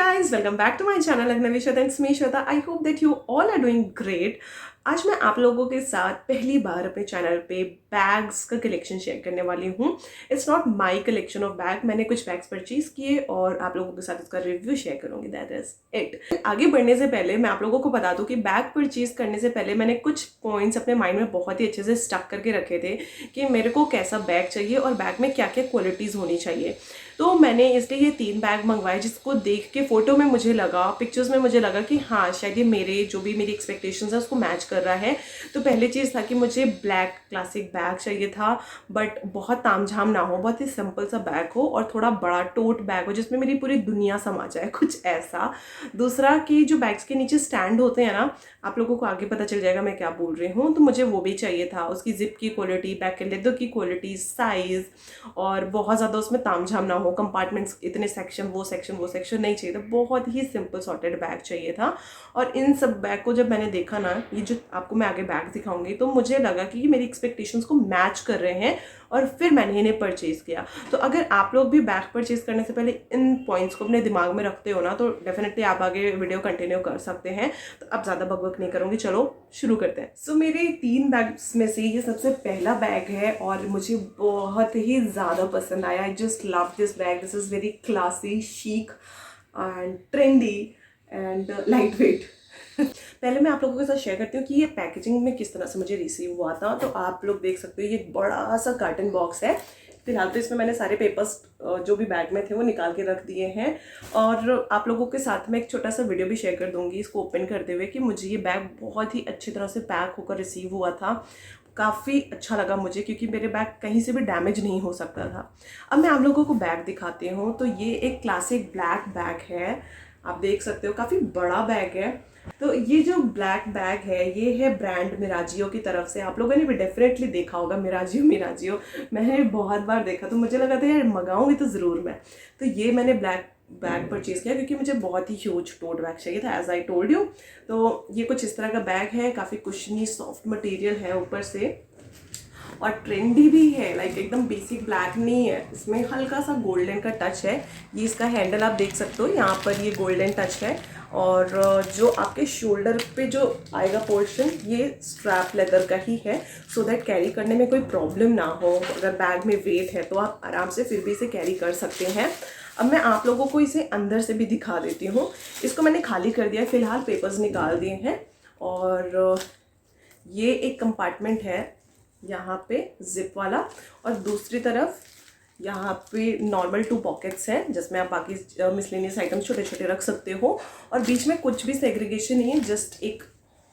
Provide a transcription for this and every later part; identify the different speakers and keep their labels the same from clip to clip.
Speaker 1: guys, welcome back to my channel Agnavi Shweta and it's me Shweta. I hope that you all are doing great. आज मैं आप लोगों के साथ पहली बार अपने चैनल पे बैग्स का कलेक्शन शेयर करने वाली हूँ. It's not my collection of bag. मैंने कुछ बैग्स परचेज किए और आप लोगों के साथ इसका रिव्यू शेयर करूँगी. That is it. आगे बढ़ने से पहले मैं आप लोगों को बता दूँ कि बैग परचेज करने से पहले मैंने कुछ पॉइंट्स अपने माइंड में बहुत ही अच्छे से स्टक करके रखे थे कि मेरे को कैसा बैग चाहिए और बैग में क्या क्या क्वालिटीज़ होनी चाहिए. तो मैंने इसलिए ये 3 बैग मंगवाए जिसको देख के फ़ोटो में मुझे लगा, पिक्चर्स में मुझे लगा कि हाँ शायद ये मेरे जो भी मेरी एक्सपेक्टेशंस है उसको मैच कर रहा है. तो पहली चीज़ था कि मुझे ब्लैक क्लासिक बैग चाहिए था, बट बहुत तामझाम ना हो, बहुत ही सिंपल सा बैग हो और थोड़ा बड़ा टोट बैग हो जिसमें मेरी पूरी दुनिया समा जाए, कुछ ऐसा. दूसरा कि जो बैग्स के नीचे स्टैंड होते हैं ना, आप लोगों को आगे पता चल जाएगा मैं क्या बोल रही हूँ, तो मुझे वो भी चाहिए था. उसकी जिप की क्वालिटी, बैग के लेदर की क्वालिटी, साइज़ और बहुत ज़्यादा उसमें तामझाम ना हो, कंपार्टमेंट्स इतने सेक्शन वो सेक्शन नहीं चाहिए था. बहुत ही सिंपल सॉर्टेड बैग चाहिए था. और इन सब बैग को जब मैंने देखा ना, ये जो आपको मैं आगे बैग दिखाऊंगी, तो मुझे लगा कि ये मेरी एक्सपेक्टेशंस को मैच कर रहे हैं और फिर मैंने इन्हें परचेज़ किया. तो अगर आप लोग भी बैग परचेज़ करने से पहले इन पॉइंट्स को अपने दिमाग में रखते हो ना, तो डेफिनेटली आप आगे वीडियो कंटिन्यू कर सकते हैं. तो अब ज़्यादा बकबक नहीं करूँगी, चलो शुरू करते हैं. सो मेरे 3 बैग्स में से ये सबसे पहला बैग है और मुझे बहुत ही ज़्यादा पसंद आया. I just love this bag. This is very classy, chic and trendy and light weight. पहले मैं आप लोगों के साथ शेयर करती हूँ कि ये पैकेजिंग में किस तरह से मुझे रिसीव हुआ था. तो आप लोग देख सकते हो ये एक बड़ा सा कार्टन बॉक्स है. फिलहाल तो इसमें मैंने सारे पेपर्स जो भी बैग में थे वो निकाल के रख दिए हैं और आप लोगों के साथ में एक छोटा सा वीडियो भी शेयर कर दूंगी इसको ओपन करते हुए कि मुझे ये बैग बहुत ही अच्छी तरह से पैक होकर रिसीव हुआ था. काफ़ी अच्छा लगा मुझे क्योंकि मेरे बैग कहीं से भी डैमेज नहीं हो सकता था. अब मैं आप लोगों को बैग दिखाती हूँ. तो ये एक क्लासिक ब्लैक बैग है, आप देख सकते हो काफ़ी बड़ा बैग है. तो ये जो ब्लैक बैग है ये है ब्रांड मिराजियो की तरफ से. आप लोगों ने भी डेफिनेटली देखा होगा मिराजियो. मैंने बहुत बार देखा तो मुझे लगा था यार मंगाऊंगी तो ज़रूर मैं. तो ये मैंने ब्लैक बैग परचेज़ किया क्योंकि मुझे बहुत ही ह्यूज टोट बैग चाहिए था, एज आई टोल्ड यू. तो ये कुछ इस तरह का बैग है, काफ़ी कुशनी सॉफ्ट मटेरियल है ऊपर से और ट्रेंडी भी है. लाइक एकदम बेसिक ब्लैक नहीं है, इसमें हल्का सा गोल्डन का टच है. ये इसका हैंडल आप देख सकते हो, यहाँ पर ये गोल्डन टच है और जो आपके शोल्डर पे जो आएगा पोर्शन ये स्ट्रैप लेदर का ही है, सो दैट कैरी करने में कोई प्रॉब्लम ना हो. अगर बैग में वेट है तो आप आराम से फिर भी इसे कैरी कर सकते हैं. अब मैं आप लोगों को इसे अंदर से भी दिखा देती हूँ. इसको मैंने खाली कर दिया है, फिलहाल पेपर्स निकाल दिए हैं और ये एक कंपार्टमेंट है यहाँ पे जिप वाला और दूसरी तरफ यहाँ पे नॉर्मल 2 पॉकेट्स हैं जिसमें आप बाकी मिसलेनियस आइटम्स छोटे छोटे रख सकते हो और बीच में कुछ भी सेग्रीगेशन नहीं है, जस्ट एक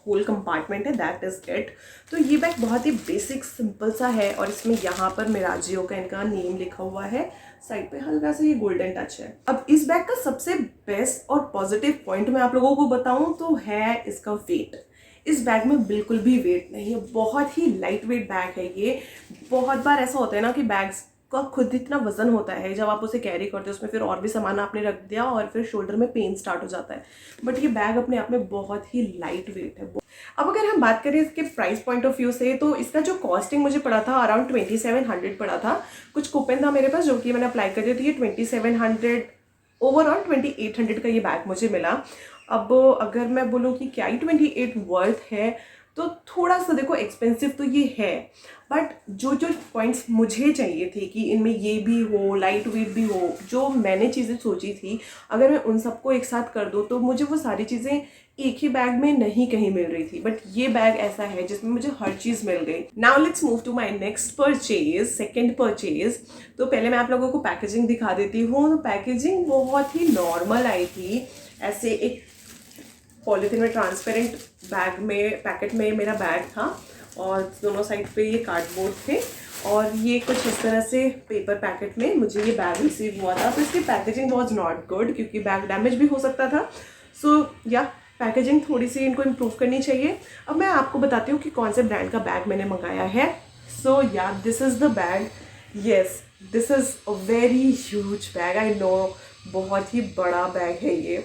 Speaker 1: होल कंपार्टमेंट है. That is it. तो ये बैग बहुत ही बेसिक सिंपल सा है और इसमें यहाँ पर मिराजियो का इनका नेम लिखा हुआ है. साइड पे हल्का सा ये गोल्डन टच है. अब इस बैग का सबसे बेस्ट और पॉजिटिव पॉइंट मैं आप लोगों को बताऊँ तो है इसका वेट. इस बैग में बिल्कुल भी वेट नहीं है, बहुत ही लाइट वेट बैग है ये. बहुत बार ऐसा होता है ना कि बैग्स का खुद इतना वजन होता है, जब आप उसे कैरी करते हो उसमें फिर और भी सामान आपने रख दिया और फिर शोल्डर में पेन स्टार्ट हो जाता है. बट ये बैग अपने आप में बहुत ही लाइट वेट है. अब अगर हम बात करें इसके प्राइस पॉइंट ऑफ व्यू से तो इसका जो कॉस्टिंग मुझे पड़ा था अराउंड 2700 पड़ा था. कुछ कूपन था मेरे पास जो कि मैंने अप्लाई कर दिया. तो ये 2700 ओवरऑल 2800 का ये बैग मुझे मिला. अब अगर मैं बोलूँ कि क्या ही 28 वर्थ है तो थोड़ा सा देखो एक्सपेंसिव तो ये है, बट जो जो पॉइंट्स मुझे चाहिए थे कि इनमें ये भी हो, लाइट वेट भी हो, जो मैंने चीज़ें सोची थी, अगर मैं उन सबको एक साथ कर दूँ तो मुझे वो सारी चीज़ें एक ही बैग में नहीं कहीं मिल रही थी. बट ये बैग ऐसा है जिसमें मुझे हर चीज़ मिल गई. Now let's move to my next purchase, second purchase. तो पहले मैं आप लोगों को पैकेजिंग दिखा देती हूँ. तो पैकेजिंग बहुत ही नॉर्मल आई थी. ऐसे एक पॉलीथीन में ट्रांसपेरेंट बैग में पैकेट में मेरा बैग था और दोनों साइड पे ये कार्डबोर्ड थे और ये कुछ इस तरह से पेपर पैकेट में मुझे ये बैग रिसीव हुआ था. तो इसकी पैकेजिंग वॉज नॉट गुड क्योंकि बैग डैमेज भी हो सकता था. सो या पैकेजिंग थोड़ी सी इनको इम्प्रूव करनी चाहिए. अब मैं आपको बताती हूँ कि कौन से ब्रांड का बैग मैंने मंगाया है. सो या this is the bag. Yes, this is a very huge bag. I know बहुत ही बड़ा बैग है ये.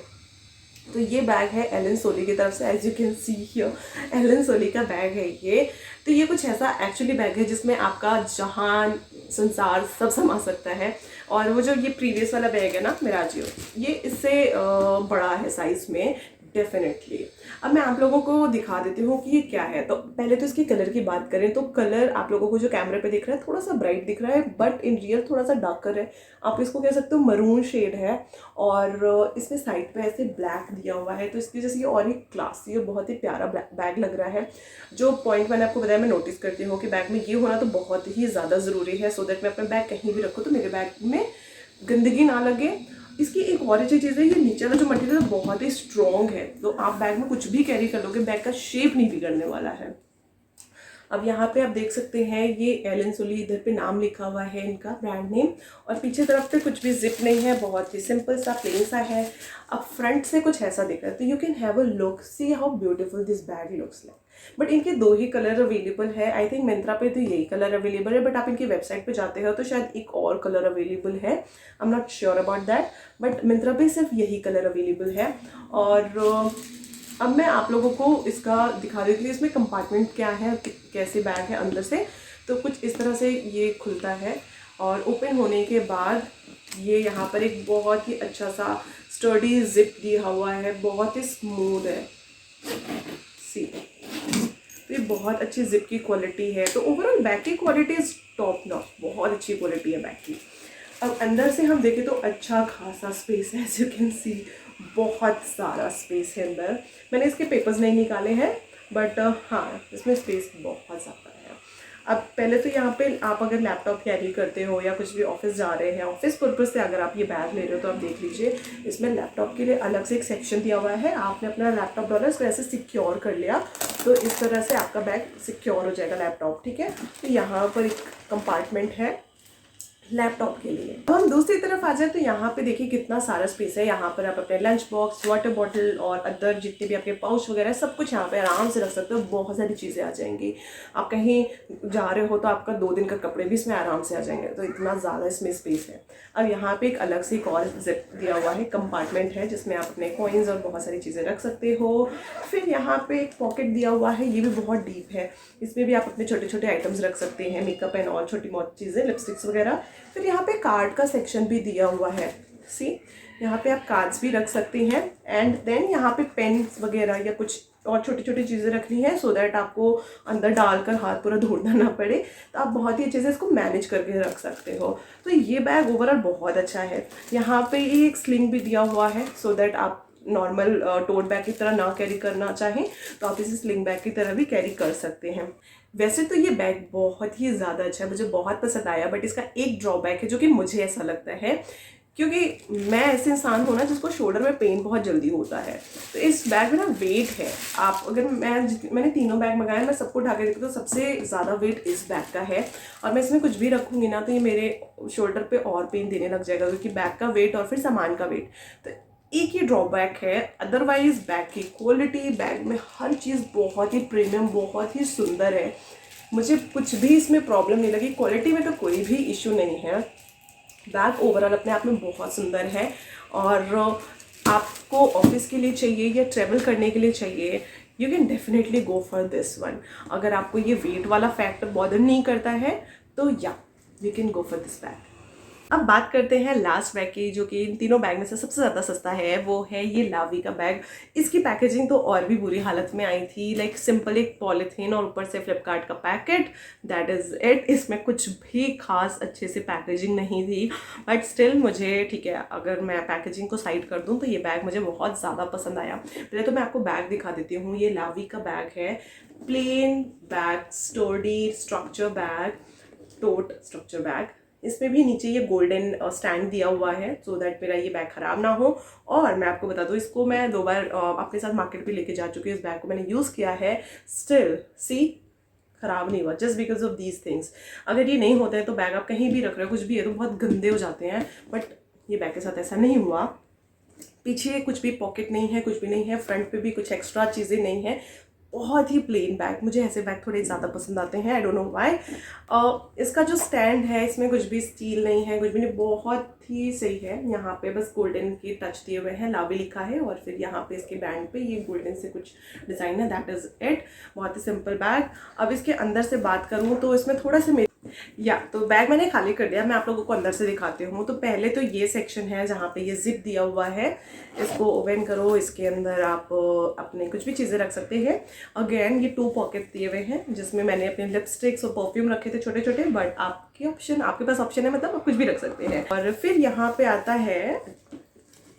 Speaker 1: तो ये बैग है एलन सोली की तरफ से. As you can see here Allen Solly का बैग है ये. तो ये कुछ ऐसा एक्चुअली बैग है जिसमें आपका जहान संसार सब समा सकता है. और वो जो ये प्रीवियस वाला बैग है ना मिराजियो, ये इससे बड़ा है साइज़ में डेफिनेटली। अब मैं आप लोगों को दिखा देती हूँ कि ये क्या है। तो पहले तो इसके कलर की बात करें तो कलर आप लोगों को जो कैमरे पे दिख रहा है थोड़ा सा ब्राइट दिख रहा है, बट इन रियल थोड़ा सा डार्कर है। आप इसको कह सकते हो मरून शेड है, और इसमें साइड पे ऐसे ब्लैक दिया हुआ है, तो इसकी वजह से ये और ही क्लासी और बहुत ही प्यारा बैग लग रहा है। जो पॉइंट मैंने आपको बताया, मैं नोटिस करती हूँ कि बैग में ये होना तो बहुत ही ज़्यादा ज़रूरी है, सो दैट मैं अपना बैग कहीं भी रखूँ तो मेरे बैग में गंदगी ना लगे। इसकी एक और अच्छी चीज़ है, ये नीचे वाला जो मटेरियल बहुत ही स्ट्रॉन्ग है, तो आप बैग में कुछ भी कैरी कर लोगे, बैग का शेप नहीं बिगड़ने वाला है। अब यहाँ पे आप देख सकते हैं ये एलन सोली, इधर पे नाम लिखा हुआ है इनका ब्रांड नेम, और पीछे तरफ पे कुछ भी जिप नहीं है, बहुत ही सिंपल सा प्लेन सा है। अब फ्रंट से कुछ ऐसा दिख रहा है, तो you can have a look, see how beautiful this bag looks like. But इनके 2 ही कलर अवेलेबल है, आई थिंक मिंत्रा पे तो यही कलर अवेलेबल है, बट आप इनकी वेबसाइट पे जाते हो तो शायद एक और कलर अवेलेबल है, I am not sure about that, but Myntra पे सिर्फ यही कलर अवेलेबल है। और अब मैं आप लोगों को इसका दिखा देती हूँ इसमें कंपार्टमेंट क्या है, कैसे बैग है अंदर से। तो कुछ इस तरह से ये खुलता है, और ओपन होने के बाद ये यहाँ पर एक बहुत ही अच्छा सा स्टर्डी जिप दिया हुआ है, बहुत ही स्मूथ है, सी। तो ये बहुत अच्छी जिप की क्वालिटी है, तो ओवरऑल बैग की क्वालिटी इज टॉप नॉच, बहुत अच्छी क्वालिटी है बैग की। अब अंदर से हम देखें तो अच्छा खासा स्पेस है, एज यू कैन सी, बहुत सारा स्पेस है अंदर। मैंने इसके पेपर्स नहीं निकाले हैं, बट हाँ इसमें स्पेस बहुत ज़्यादा है। अब पहले तो यहाँ पे आप अगर लैपटॉप कैरी करते हो या कुछ भी ऑफिस जा रहे हैं, ऑफिस पर्पज़ से अगर आप ये बैग ले रहे हो तो आप देख लीजिए, इसमें लैपटॉप के लिए अलग से एक सेक्शन दिया हुआ है। आपने अपना लैपटॉप डाला, इसको ऐसे सिक्योर कर लिया, तो इस तरह से आपका बैग सिक्योर हो जाएगा लैपटॉप, ठीक है। तो यहाँ पर एक कंपार्टमेंट है लैपटॉप के लिए। अब हम दूसरी तरफ आ जाए तो यहाँ पे देखिए कितना सारा स्पेस है। यहाँ पर आप अपने लंच बॉक्स, वाटर बॉटल और अदर जितने भी आपके पाउच वगैरह सब कुछ यहाँ पे आराम से रख सकते हो, बहुत सारी चीज़ें आ जाएंगी। आप कहीं जा रहे हो तो आपका 2 दिन का कपड़े भी इसमें आराम से आ जाएंगे, तो इतना ज़्यादा इसमें स्पेस है। अब यहाँ पे एक अलग से एक और जिप दिया हुआ है, कंपार्टमेंट है, जिसमें आप अपने कॉइन्स और बहुत सारी चीज़ें रख सकते हो। फिर यहाँ पे एक पॉकेट दिया हुआ है, ये भी बहुत डीप है, इसमें भी आप अपने छोटे छोटे आइटम्स रख सकते हैं, मेकअप एंड और छोटी मोटी चीज़ें, लिपस्टिक्स वगैरह। फिर यहाँ पे कार्ड का सेक्शन भी दिया हुआ है, सी, यहाँ पे आप कार्ड्स भी रख सकते हैं। एंड देन यहाँ पे पेन्स वगैरह या कुछ और छोटी छोटी चीज़ें रखनी है, सो दैट आपको अंदर डालकर हाथ पूरा ढूंढना ना पड़े, तो आप बहुत ही अच्छे से इसको मैनेज करके रख सकते हो। तो ये बैग ओवरऑल बहुत अच्छा है। यहाँ पे एक स्लिंग भी दिया हुआ है, सो दैट आप नॉर्मल टोट बैग की तरह ना कैरी करना चाहें तो आप इसे स्लिंग बैग की तरह भी कैरी कर सकते हैं। वैसे तो ये बैग बहुत ही ज़्यादा अच्छा है, मुझे बहुत पसंद आया, बट इसका एक ड्रॉबैक है जो कि मुझे ऐसा लगता है, क्योंकि मैं ऐसे इंसान हूँ ना जिसको शोल्डर में पेन बहुत जल्दी होता है। तो इस बैग में ना वेट है, आप अगर मैंने तीनों बैग मंगाए, मैं सबको उठा के देखती तो सबसे ज़्यादा वेट इस बैग का है, और मैं इसमें कुछ भी रखूँगी ना तो ये मेरे शोल्डर पे और पेन देने लग जाएगा, क्योंकि बैग का वेट और फिर सामान का वेट। तो एक ही ड्रॉबैक है, अदरवाइज बैग की क्वालिटी, बैग में हर चीज़ बहुत ही प्रीमियम, बहुत ही सुंदर है। मुझे कुछ भी इसमें प्रॉब्लम नहीं लगी, क्वालिटी में तो कोई भी इशू नहीं है। बैग ओवरऑल अपने आप में बहुत सुंदर है, और आपको ऑफिस के लिए चाहिए या ट्रैवल करने के लिए चाहिए, you can definitely go for this one. अगर आपको ये वेट वाला फैक्टर बॉदर नहीं करता है तो या you can go for this bag. अब बात करते हैं लास्ट बैग की, जो कि इन तीनों बैग में से सबसे ज़्यादा सस्ता है, वो है ये लावी का बैग। इसकी पैकेजिंग तो और भी बुरी हालत में आई थी, लाइक सिंपल एक पॉलीथीन और ऊपर से फ्लिपकार्ट का पैकेट, दैट इज़ इट। इसमें कुछ भी खास अच्छे से पैकेजिंग नहीं थी, बट स्टिल मुझे ठीक है, अगर मैं पैकेजिंग को साइड कर दूँ तो ये बैग मुझे बहुत ज़्यादा पसंद आया। पहले तो मैं आपको बैग दिखा देती हूँ, ये लावी का बैग है, प्लेन बैग, स्टोर्डी स्ट्रक्चर बैग, टोट स्ट्रक्चर बैग। इसमें भी नीचे ये गोल्डन स्टैंड दिया हुआ है, सो दैट मेरा ये बैग ख़राब ना हो। और मैं आपको बता दूँ, इसको मैं 2 बार अपने साथ मार्केट पे लेके जा चुकी हूँ, इस बैग को मैंने यूज़ किया है, स्टिल सी ख़राब नहीं हुआ, just because of these things. अगर ये नहीं होते हैं तो बैग आप कहीं भी रख रहे हो, कुछ भी है तो बहुत गंदे हो जाते हैं, बट ये बैग के साथ ऐसा नहीं हुआ। पीछे कुछ भी पॉकेट नहीं है, कुछ भी नहीं है, फ्रंट पे भी कुछ एक्स्ट्रा चीज़ें नहीं है, बहुत ही प्लेन बैग। मुझे ऐसे बैग थोड़े ज़्यादा पसंद आते हैं, आई डोंट नो व्हाई। इसका जो स्टैंड है, इसमें कुछ भी स्टील नहीं है, कुछ भी नहीं, बहुत ही सही है। यहाँ पे बस गोल्डन के टच दिए हुए हैं, लावी लिखा है, और फिर यहाँ पे इसके बैंड पे ये गोल्डन से कुछ डिज़ाइन है, दैट इज़ इट। बहुत ही सिंपल बैग। अब इसके अंदर से बात करूँ तो इसमें थोड़ा सा या तो बैग मैंने खाली कर दिया, मैं आप लोगों को अंदर से दिखाती हूँ। तो पहले तो ये सेक्शन है जहाँ पे ये जिप दिया हुआ है, इसको ओपन करो, इसके अंदर आप अपने कुछ भी चीज़ें रख सकते हैं। अगेन ये 2 पॉकेट दिए हुए हैं जिसमें मैंने अपने लिपस्टिक्स और परफ्यूम रखे थे छोटे छोटे, बट आपके पास ऑप्शन है, मतलब आप कुछ भी रख सकते हैं। और फिर यहाँ पे आता है,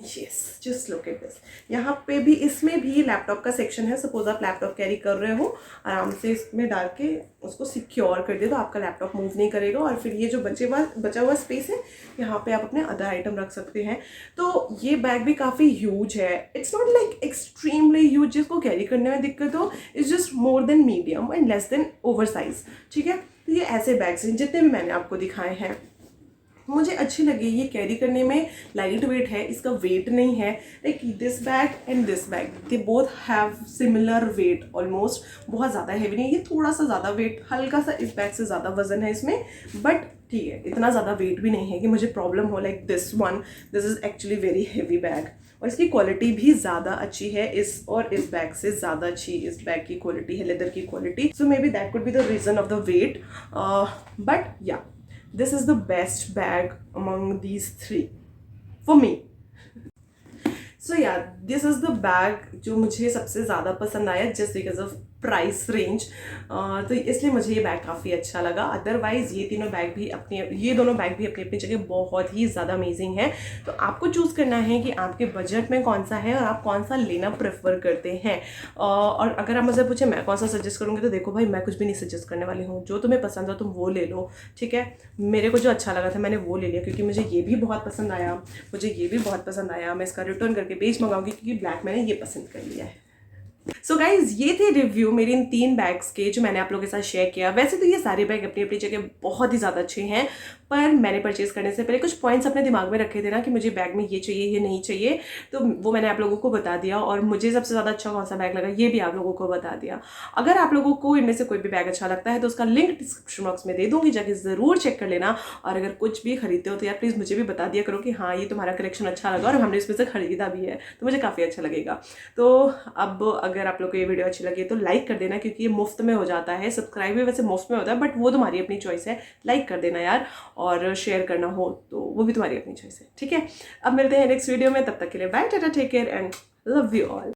Speaker 1: yes just look at this, यहाँ पे भी, इसमें भी लैपटॉप का सेक्शन है। सपोज आप लैपटॉप कैरी कर रहे हो, आराम से इसमें डाल के उसको सिक्योर कर दे तो आपका लैपटॉप मूव नहीं करेगा। और फिर ये जो बचा हुआ स्पेस है, यहाँ पे आप अपने अदर आइटम रख सकते हैं। तो ये बैग भी काफ़ी ह्यूज है, it's not like extremely huge जिसको कैरी करने में दिक्कत हो, it's just more than medium and less than over size, ठीक है। तो ये ऐसे बैग्स हैं जितने भी मैंने आपको दिखाए हैं, मुझे अच्छी लगी। ये कैरी करने में लाइट वेट है, इसका वेट नहीं है। Like this bag and this bag, they both have similar weight almost, बहुत ज़्यादा हैवी नहीं है, ये थोड़ा सा ज़्यादा वेट, हल्का सा इस बैग से ज़्यादा वजन है इसमें, बट ठीक है, इतना ज़्यादा वेट भी नहीं है कि मुझे प्रॉब्लम हो। Like this is actually very heavy bag, और इसकी क्वालिटी भी ज़्यादा अच्छी है, इस बैग से ज़्यादा अच्छी इस बैग की क्वालिटी है, लेदर की quality. So may be that could be the reason of the weight, but या this is the best bag among these 3 for me. So yeah, this is the bag जो मुझे सबसे ज़्यादा पसंद आया just because of price range, तो इसलिए मुझे ये बैग काफ़ी अच्छा लगा। अदरवाइज़ ये दोनों बैग भी अपनी अपनी जगह बहुत ही ज़्यादा अमेजिंग है। तो आपको चूज़ करना है कि आपके बजट में कौन सा है और आप कौन सा लेना प्रेफर करते हैं। और अगर आप मुझे पूछे मैं कौन सा सजेस्ट करूँगी, तो देखो भाई, मैं कुछ भी नहीं सजेस्ट करने वाली हूँ, जो तुम्हें पसंद हो तुम वो ले लो, ठीक है। मेरे को जो अच्छा लगा था मैंने वो ले लिया, क्योंकि मुझे ये भी बहुत पसंद आया, मैं इसका रिटर्न करके बेच मंगाऊंगी, क्योंकि ब्लैक मैंने ये पसंद कर लिया है। सो गाइज, ये थे रिव्यू मेरे इन 3 बैग्स के जो मैंने आप लोगों के साथ शेयर किया। वैसे तो ये सारे बैग अपनी अपनी जगह बहुत ही ज़्यादा अच्छे हैं, पर मैंने परचेज करने से पहले कुछ पॉइंट्स अपने दिमाग में रखे थे ना कि मुझे बैग में ये चाहिए, ये नहीं चाहिए, तो वो मैंने आप लोगों को बता दिया। और मुझे सबसे ज़्यादा अच्छा कौन सा बैग लगा ये भी आप लोगों को बता दिया। अगर आप लोगों को इनमें से कोई भी बैग अच्छा लगता है तो उसका लिंक डिस्क्रिप्शन बॉक्स में दे दूँगी, जाके ज़रूर चेक कर लेना। और अगर कुछ भी खरीदते हो तो यार प्लीज़ मुझे भी बता दिया करो कि हाँ ये तुम्हारा कलेक्शन अच्छा लगा और हमने इसमें से खरीदा भी है, तो मुझे काफ़ी अच्छा लगेगा। तो अब अगर आप लोग को ये वीडियो अच्छी लगी तो लाइक कर देना, क्योंकि ये मुफ्त में हो जाता है। सब्सक्राइब भी वैसे मुफ्त में होता है, बट वो तुम्हारी अपनी चॉइस है, लाइक कर देना यार। और शेयर करना हो तो वो भी तुम्हारी अपनी चॉइस है, ठीक है। अब मिलते हैं नेक्स्ट वीडियो में, तब तक के लिए bye, tata, take care and love you all.